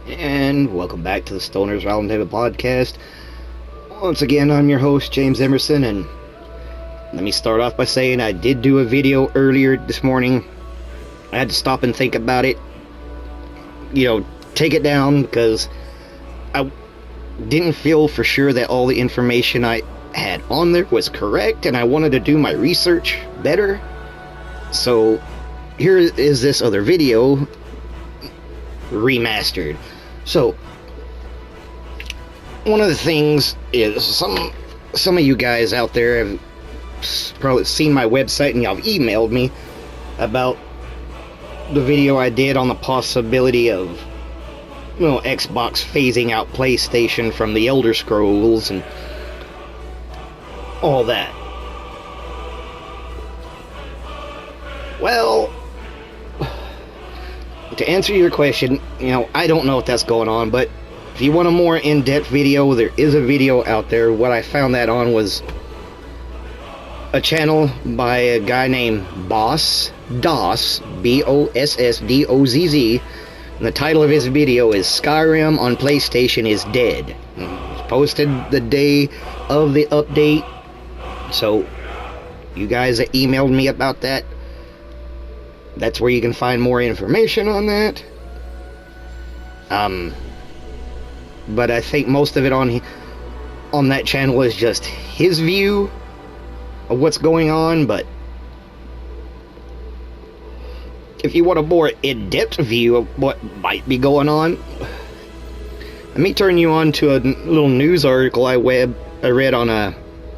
And welcome back to the Stoners Roundtable podcast. Once again, I'm your host, James Emerson, and let me start off by saying I did do a video earlier this morning. I had to stop and think about it, take it down, because I didn't feel for sure that all the information I had on there was correct, and I wanted to do my research better. So here is this other video remastered. So one of the things is some of you guys out there have probably seen my website and y'all have emailed me about the video I did on the possibility of Xbox phasing out PlayStation from the Elder Scrolls and all that. Well, to answer your question, I don't know if that's going on, but if you want a more in-depth video, there is a video out there. What I found that on was a channel by a guy named Boss, B-O-S-S-D-O-Z-Z, and the title of his video is Skyrim on PlayStation is Dead. It's posted the day of the update, so you guys that emailed me about that, that's where you can find more information on that. But I think most of it on that channel is just his view of what's going on. But if you want a more in-depth view of what might be going on, let me turn you on to a little news article I read on a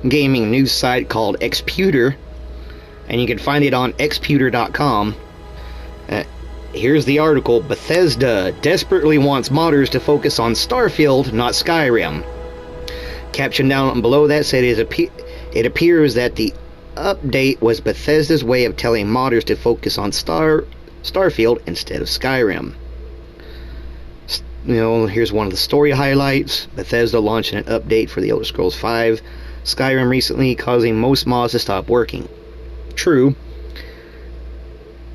gaming news site called Xputer, and you can find it on xputer.com. Here's the article. Bethesda desperately wants modders to focus on Starfield, not Skyrim. Caption down below that said it appears that the update was Bethesda's way of telling modders to focus on Starfield instead of Skyrim. Here's one of the story highlights. Bethesda launched an update for the Elder Scrolls 5 Skyrim recently, causing most mods to stop working. True.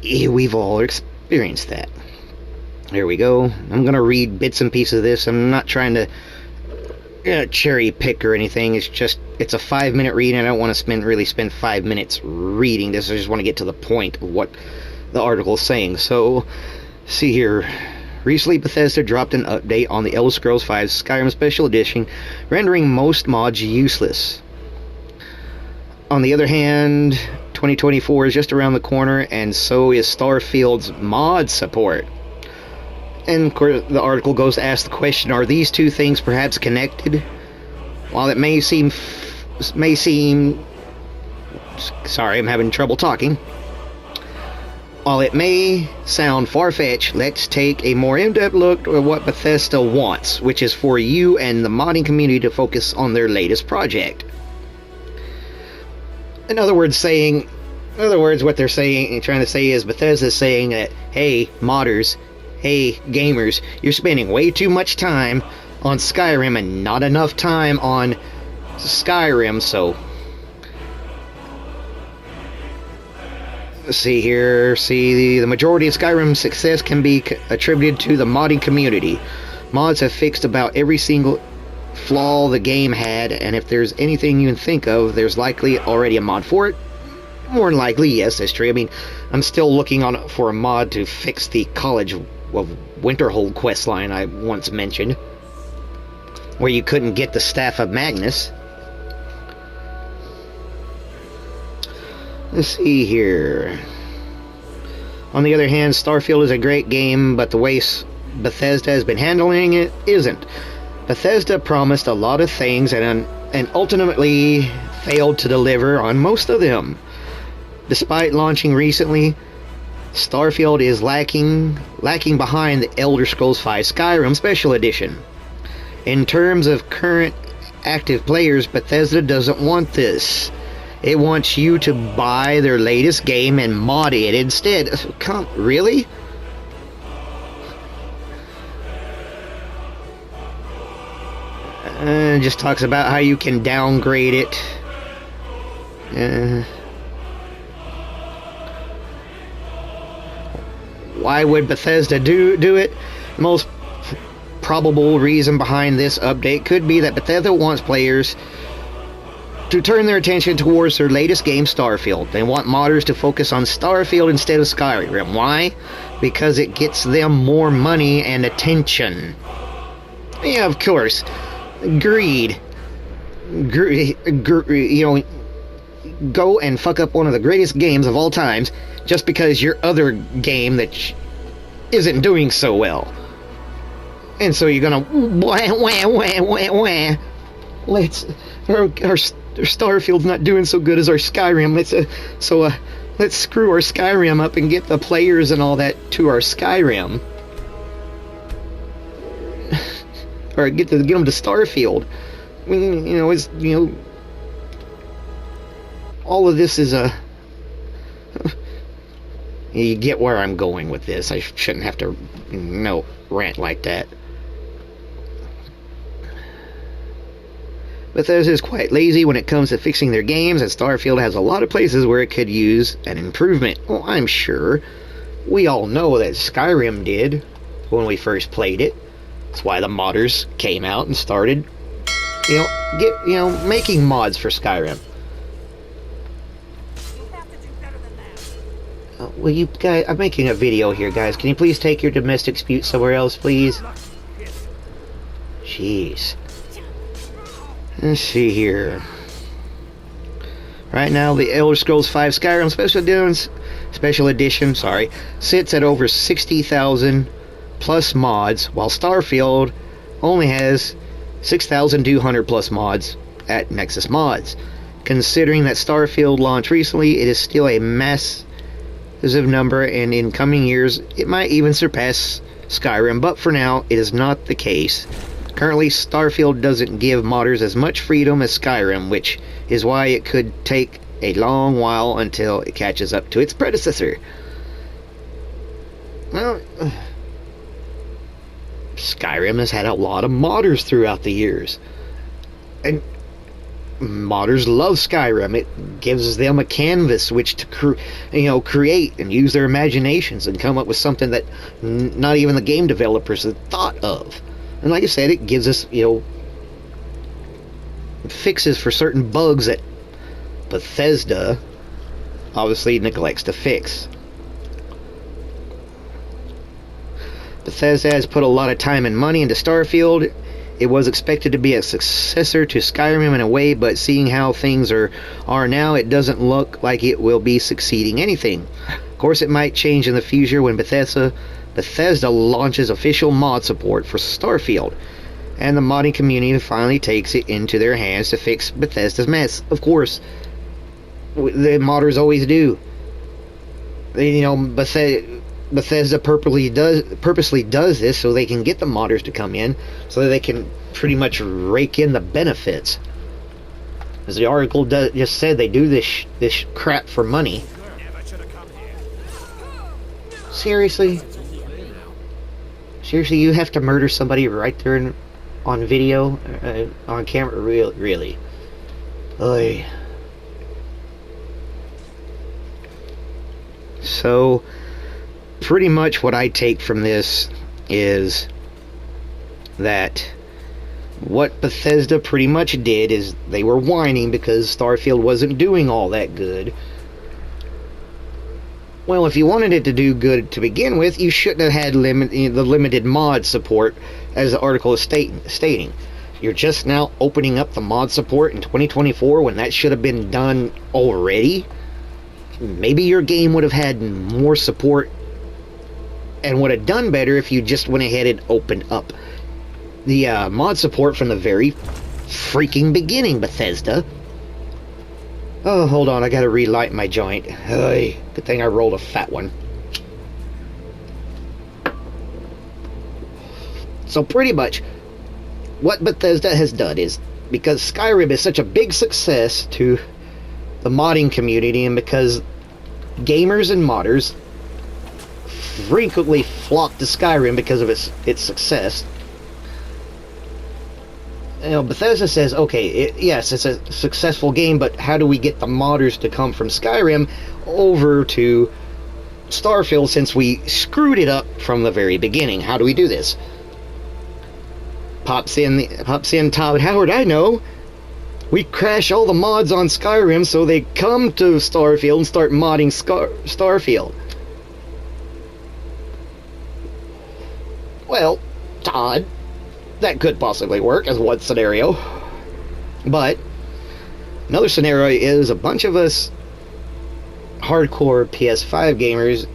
We've all experienced that. There we go. I'm going to read bits and pieces of this. I'm not trying to cherry pick or anything. It's a 5-minute read, and I don't want to really spend 5 minutes reading this. I just want to get to the point of what the article is saying. So, see here. Recently, Bethesda dropped an update on the Elder Scrolls 5 Skyrim Special Edition, rendering most mods useless. On the other hand, 2024 is just around the corner, and so is Starfield's mod support. And the article goes to ask the question, are these two things perhaps connected? While it may seem sorry, I'm having trouble talking. While it may sound far-fetched, let's take a more in-depth look at what Bethesda wants, which is for you and the modding community to focus on their latest project. In other words, what they're trying to say is Bethesda's saying that, hey, modders, hey, gamers, you're spending way too much time on Skyrim and not enough time on Skyrim, so let's see here. The majority of Skyrim's success can be attributed to the modding community. Mods have fixed about every single flaw the game had, and if there's anything you can think of, there's likely already a mod for it. More than likely, yes, that's true. I mean, I'm still looking for a mod to fix the College of Winterhold questline I once mentioned, where you couldn't get the Staff of Magnus. Let's see here. On the other hand, Starfield is a great game, but the way Bethesda has been handling it isn't. Bethesda promised a lot of things and ultimately failed to deliver on most of them. Despite launching recently, Starfield is lacking behind the Elder Scrolls 5 Skyrim Special Edition. In terms of current active players, Bethesda doesn't want this. It wants you to buy their latest game and mod it instead. Really? Just talks about how you can downgrade it. Why would Bethesda do it? probable reason behind this update could be that Bethesda wants players to turn their attention towards their latest game, Starfield. They want modders to focus on Starfield instead of Skyrim. Why? Because it gets them more money and attention. Yeah, of course. Greed. You know, go and fuck up one of the greatest games of all times just because your other game that isn't doing so well. And so you're gonna let's our Starfield's not doing so good as our Skyrim. Let's screw our Skyrim up and get the players and all that to our Skyrim, or get them to Starfield. I mean, you know, it's, you know, all of this is you get where I'm going with this. I shouldn't have to, rant like that. Bethesda is quite lazy when it comes to fixing their games, and Starfield has a lot of places where it could use an improvement. Well, I'm sure. We all know that Skyrim did when we first played it. That's why the modders came out and started, making mods for Skyrim. Well, you guys, I'm making a video here, guys. Can you please take your domestic dispute somewhere else, please? Jeez. Let's see here. Right now, the Elder Scrolls V Skyrim Special Edition, sits at over 60,000 plus mods, while Starfield only has 6,200 plus mods at Nexus Mods. Considering that Starfield launched recently, it is still a massive number, and in coming years, it might even surpass Skyrim, but for now, it is not the case. Currently, Starfield doesn't give modders as much freedom as Skyrim, which is why it could take a long while until it catches up to its predecessor. Well, Skyrim has had a lot of modders throughout the years, and modders love Skyrim. It gives them a canvas which to create and use their imaginations and come up with something that not even the game developers had thought of. And like I said, it gives us, fixes for certain bugs that Bethesda obviously neglects to fix. Bethesda has put a lot of time and money into Starfield. It was expected to be a successor to Skyrim in a way, but seeing how things are now, it doesn't look like it will be succeeding anything. Of course, it might change in the future when Bethesda launches official mod support for Starfield, and the modding community finally takes it into their hands to fix Bethesda's mess. Of course, the modders always do. Bethesda purposely does this so they can get the modders to come in, so that they can pretty much rake in the benefits. As the article just said, they do this crap for money. Seriously? Seriously, you have to murder somebody right there on video, on camera? Really? Oy. So, pretty much what I take from this is that what Bethesda pretty much did is they were whining because Starfield wasn't doing all that good. Well, if you wanted it to do good to begin with, you shouldn't have had the limited mod support, as the article is stating. You're just now opening up the mod support in 2024 when that should have been done already. Maybe your game would have had more support and would have done better if you just went ahead and opened up the mod support from the very freaking beginning, Bethesda. Oh, hold on, I gotta relight my joint. Hey, good thing I rolled a fat one. So pretty much, what Bethesda has done is, because Skyrim is such a big success to the modding community, and because gamers and modders frequently flock to Skyrim because of its success, Bethesda says, okay, yes, it's a successful game, but how do we get the modders to come from Skyrim over to Starfield since we screwed it up from the very beginning? How do we do this? Pops in Todd Howard, I know. We crash all the mods on Skyrim so they come to Starfield and start modding Starfield. Well, Todd, that could possibly work as one scenario. But another scenario is a bunch of us hardcore PS5 gamers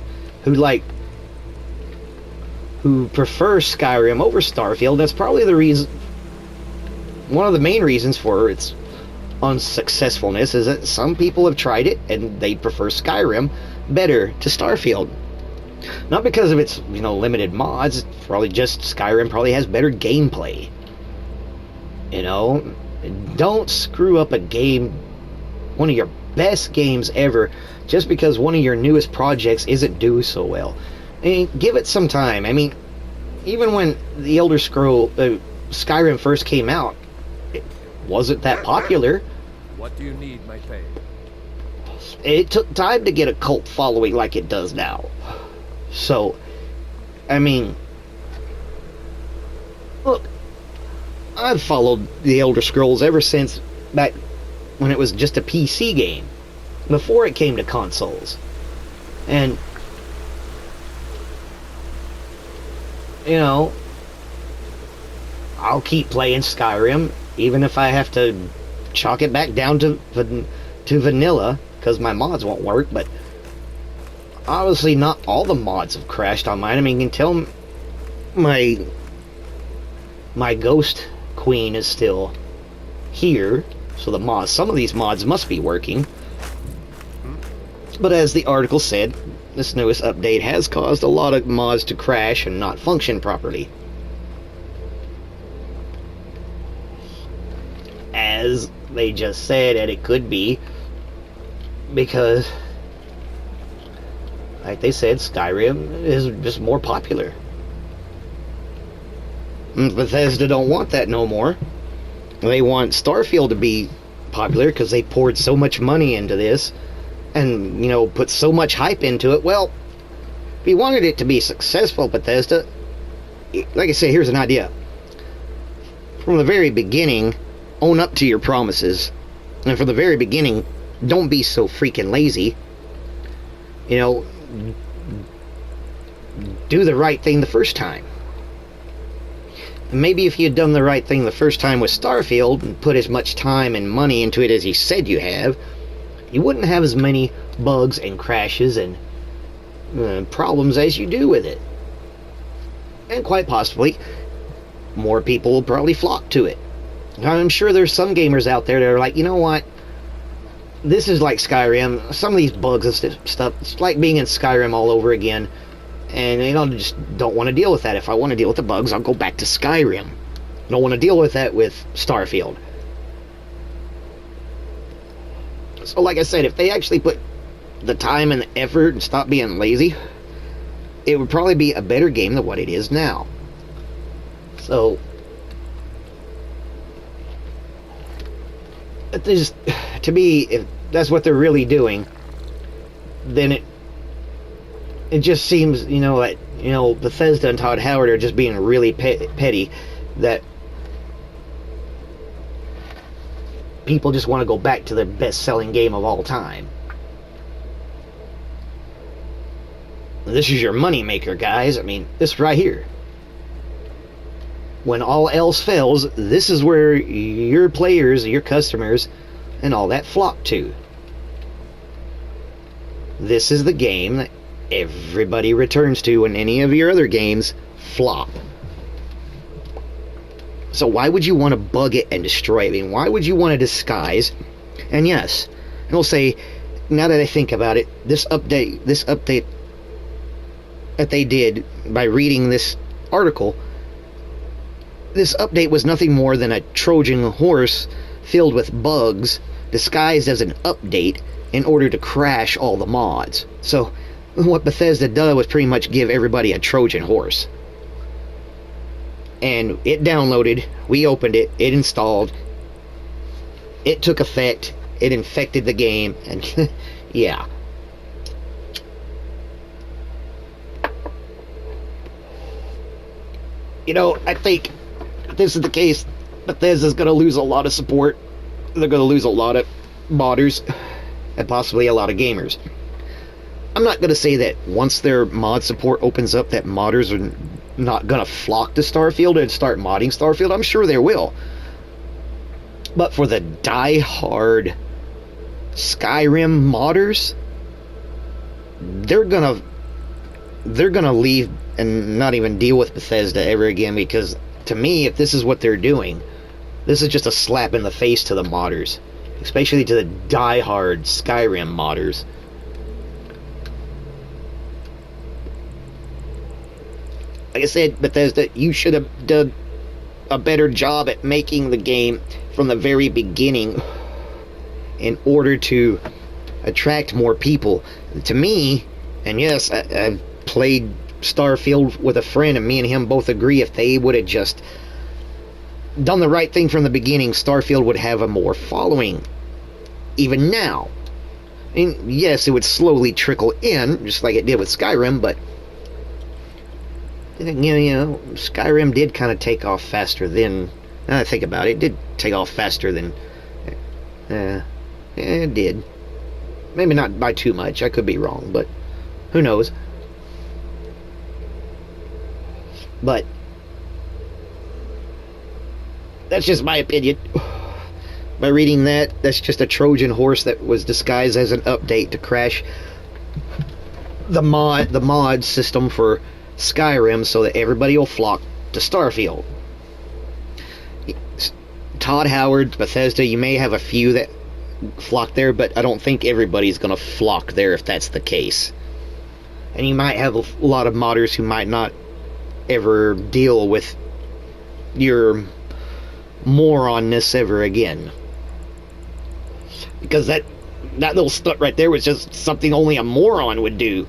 who prefer Skyrim over Starfield. That's probably the reason, one of the main reasons for its unsuccessfulness is that some people have tried it and they prefer Skyrim better to Starfield. Not because of its, limited mods, it's probably just Skyrim probably has better gameplay. Don't screw up a game, one of your best games ever, just because one of your newest projects isn't doing so well. I mean, give it some time. I mean, even when the Elder Scrolls Skyrim first came out, it wasn't that popular. What do you need, my pay? It took time to get a cult following like it does now. So, I mean, look, I've followed the Elder Scrolls ever since back when it was just a PC game, before it came to consoles. And, I'll keep playing Skyrim, even if I have to chalk it back down to vanilla, because my mods won't work. But obviously not all the mods have crashed on mine. I mean, you can tell my Ghost Queen is still here, so some of these mods must be working. But as the article said, this newest update has caused a lot of mods to crash and not function properly. As they just said, and it could be because, like they said, Skyrim is just more popular. Bethesda don't want that no more. They want Starfield to be popular because they poured so much money into this and, put so much hype into it. Well, if you wanted it to be successful, Bethesda, like I say, here's an idea. From the very beginning, own up to your promises. And from the very beginning, don't be so freaking lazy. Do the right thing the first time. Maybe if you'd done the right thing the first time with Starfield and put as much time and money into it as you said you have, you wouldn't have as many bugs and crashes and problems as you do with it. And quite possibly, more people will probably flock to it. I'm sure there's some gamers out there that are like, you know what? This is like Skyrim. Some of these bugs and stuff, it's like being in Skyrim all over again. And just don't want to deal with that. If I want to deal with the bugs, I'll go back to Skyrim. Don't want to deal with that with Starfield. So like I said, if they actually put the time and the effort and stop being lazy, it would probably be a better game than what it is now. So, to me, if that's what they're really doing, then it just seems, that Bethesda and Todd Howard are just being really petty, that people just want to go back to their best-selling game of all time. This is your moneymaker, guys. I mean, this right here. When all else fails, this is where your players, your customers, and all that flock to. This is the game that everybody returns to when any of your other games flop. So why would you want to bug it and destroy it? I mean, why would you want to disguise? And yes, and we'll say, now that I think about it, this update that they did by reading this article, this update was nothing more than a Trojan horse filled with bugs disguised as an update in order to crash all the mods. So what Bethesda did was pretty much give everybody a Trojan horse. And it downloaded, we opened it, it installed, it took effect, it infected the game, and yeah. I think this is the case, Bethesda's going to lose a lot of support. They're going to lose a lot of modders and possibly a lot of gamers. I'm not going to say that once their mod support opens up that modders are not going to flock to Starfield and start modding Starfield. I'm sure they will. But for the die-hard Skyrim modders, they're gonna leave and not even deal with Bethesda ever again, because to me, if this is what they're doing, this is just a slap in the face to the modders, especially to the die-hard Skyrim modders. Like I said, Bethesda, you should have done a better job at making the game from the very beginning in order to attract more people. To me, and yes, I've played Starfield with a friend, and me and him both agree if they would have just done the right thing from the beginning, Starfield would have a more following. Even now. I mean, yes, it would slowly trickle in, just like it did with Skyrim, but you know, Skyrim did kind of take off faster than... Now I think about it, it did take off faster than... it did. Maybe not by too much, I could be wrong, but who knows. But that's just my opinion. By reading that, that's just a Trojan horse that was disguised as an update to crash the mod system for Skyrim so that everybody will flock to Starfield. Todd Howard, Bethesda, you may have a few that flock there, but I don't think everybody's going to flock there if that's the case. And you might have a lot of modders who might not ever deal with your moronness ever again. Because that little stuff right there was just something only a moron would do.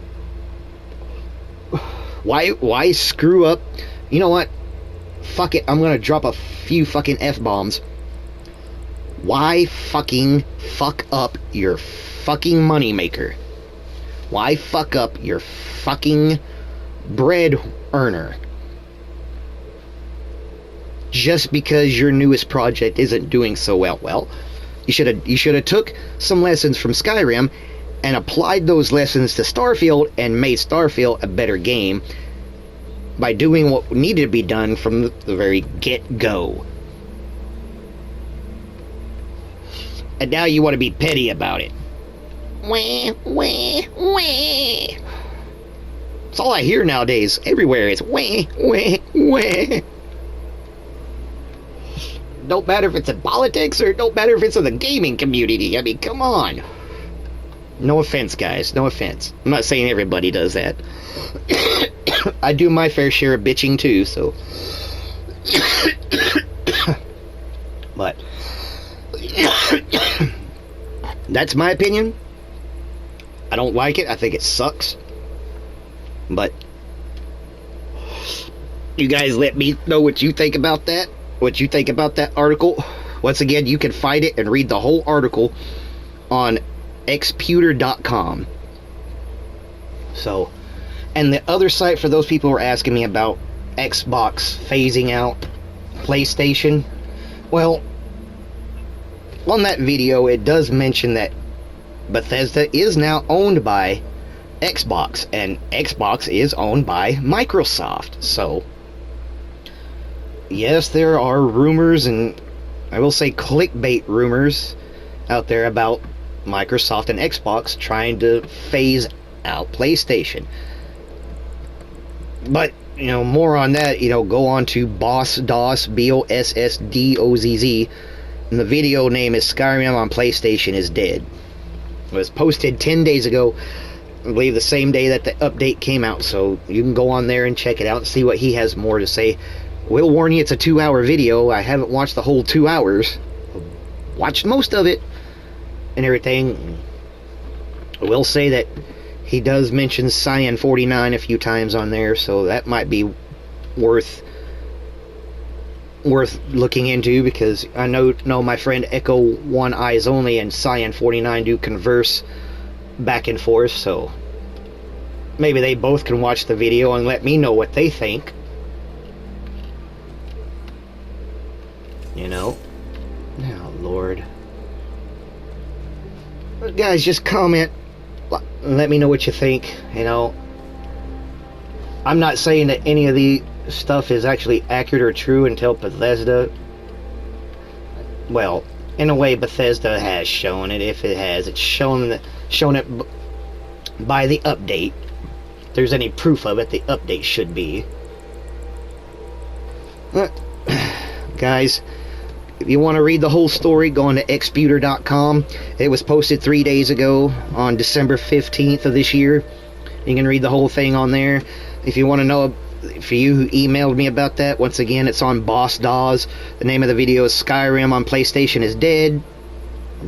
Why screw up? You know what? Fuck it, I'm gonna drop a few fucking F-bombs. Why fucking fuck up your fucking moneymaker? Why fuck up your fucking bread earner? Just because your newest project isn't doing so well. Well, you should have took some lessons from Skyrim and applied those lessons to Starfield and made Starfield a better game by doing what needed to be done from the very get-go. And now you want to be petty about it. Wah, wah, wah. It's all I hear nowadays. Everywhere it's wah, wah, wah. Don't matter if it's in politics or don't matter if it's in the gaming community. I mean, come on. No offense, guys. No offense. I'm not saying everybody does that. I do my fair share of bitching too, so. But that's my opinion. I don't like it. I think it sucks. But you guys let me know what you think about that. What you think about that article. Once again, you can find it and read the whole article on xputer.com. So, and the other site for those people who are asking me about Xbox phasing out PlayStation, well, on that video it does mention that Bethesda is now owned by Xbox, and Xbox is owned by Microsoft. So yes, there are rumors, and I will say clickbait rumors out there about Microsoft and Xbox trying to phase out PlayStation. But, you know, more on that, you know, go on to BossDozz, BossDozz, and the video name is Skyrim on PlayStation is Dead. It was posted 10 days ago, I believe the same day that the update came out, so you can go on there and check it out and see what he has more to say. Will warn you, it's a 2-hour video. I haven't watched the whole 2 hours. Watched most of it and everything. I will say that he does mention Cyan 49 a few times on there, so that might be worth looking into, because I know my friend Echo One Eyes Only and Cyan 49 do converse back and forth, so maybe they both can watch the video and let me know what they think. You know? Oh, Lord. But guys, just comment. Let me know what you think. You know, I'm not saying that any of the stuff is actually accurate or true until Bethesda. Well, in a way, Bethesda has shown it. If it has, it's shown it by the update. If there's any proof of it, the update should be. But, guys, if you want to read the whole story, go on to xbuter.com. It was posted 3 days ago on December 15th of this year. You can read the whole thing on there. If you want to know, for you who emailed me about that, once again, it's on Boss Dawes. The name of the video is Skyrim on PlayStation is Dead.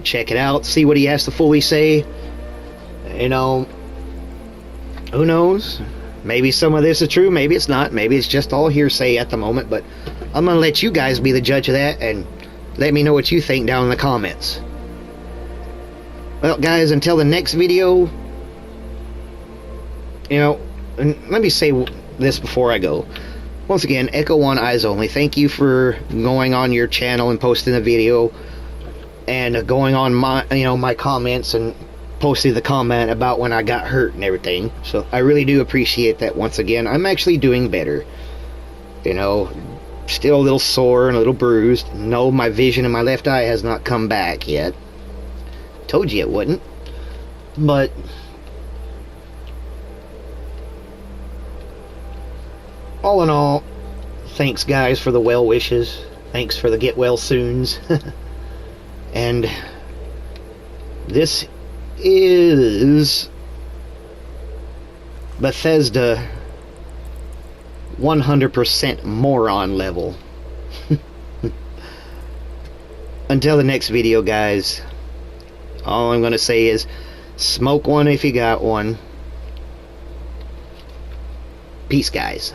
Check it out. See what he has to fully say. You know, who knows? Maybe some of this is true, maybe it's not. Maybe it's just all hearsay at the moment, but I'm going to let you guys be the judge of that, and let me know what you think down in the comments. Well, guys, until the next video, you know, and let me say this before I go. Once again, Echo One Eyes Only, thank you for going on your channel and posting the video, and going on my, you know, my comments and posted the comment about when I got hurt and everything. So I really do appreciate that. Once again, I'm actually doing better. You know, still a little sore and a little bruised. No, my vision in my left eye has not come back yet. Told you it wouldn't. But all in all, thanks guys for the well wishes. Thanks for the get well soons. And this is Bethesda 100% moron level. Until the next video, guys, all I'm gonna say is smoke one if you got one. Peace, guys.